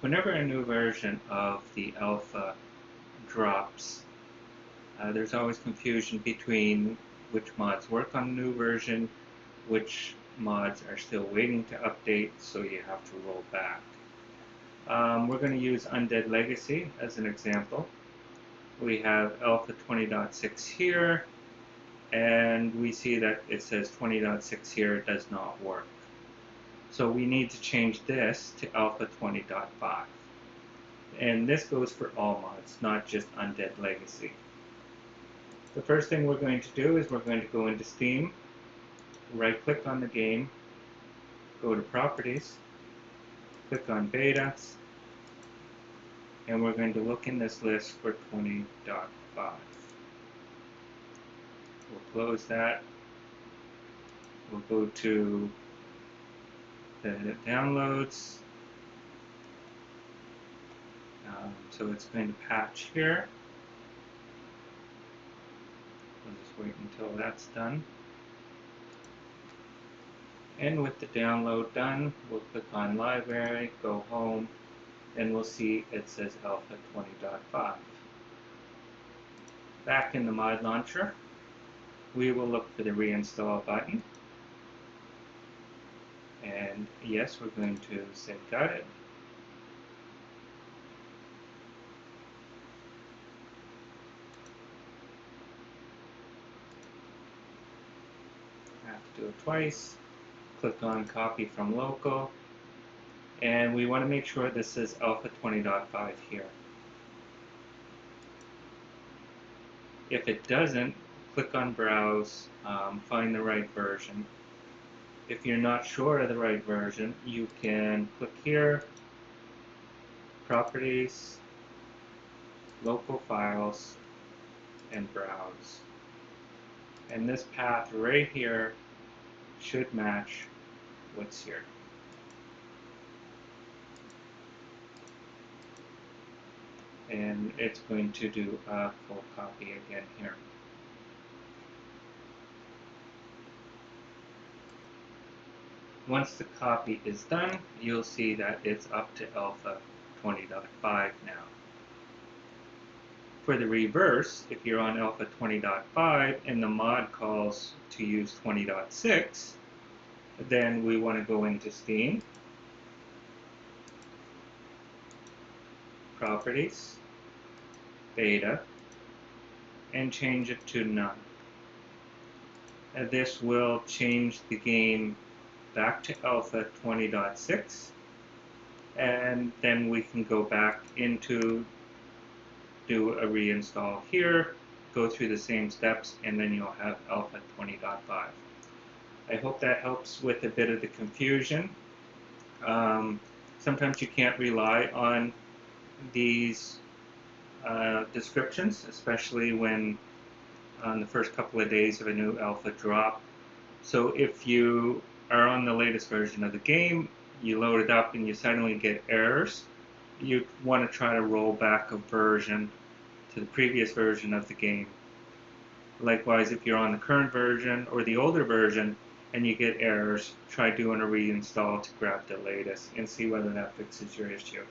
Whenever a new version of the alpha drops, there's always confusion between which mods work on the new version, which mods are still waiting to update, so you have to roll back. We're going to use Undead Legacy as an example. We have alpha 20.6 here, and we see that it says 20.6 here does not work. So we need to change this to alpha 20.5. And this goes for all mods, not just Undead Legacy. The first thing we're going to do is we're going to go into Steam, right click on the game, go to Properties, click on Beta, and we're going to look in this list for 20.5. We'll close that. We'll go to the downloads. So it's going to patch here. We'll just wait until that's done. And with the download done, we'll click on Library, go home, and we'll see it says alpha 20.5. Back in the mod launcher, we will look for the reinstall button. And yes, we're going to say got it. I have to do it twice. Click on copy from local. And we want to make sure this is alpha 20.5 here. If it doesn't, click on browse, find the right version. If you're not sure of the right version, you can click here, Properties, Local Files, and Browse. And this path right here should match what's here. And it's going to do a full copy again here. Once the copy is done, you'll see that it's up to alpha 20.5 now. For the reverse, if you're on alpha 20.5 and the mod calls to use 20.6, then we want to go into Steam, Properties, Beta, and change it to none. And this will change the game back to alpha 20.6, and then we can go back into do a reinstall here, go through the same steps, and then you'll have alpha 20.5. I hope that helps with a bit of the confusion. Sometimes you can't rely on these descriptions, especially when on the first couple of days of a new alpha drop. So if you are on the latest version of the game, you load it up and you suddenly get errors, you want to try to roll back a version to the previous version of the game. Likewise, if you're on the current version or the older version and you get errors, try doing a reinstall to grab the latest and see whether that fixes your issue.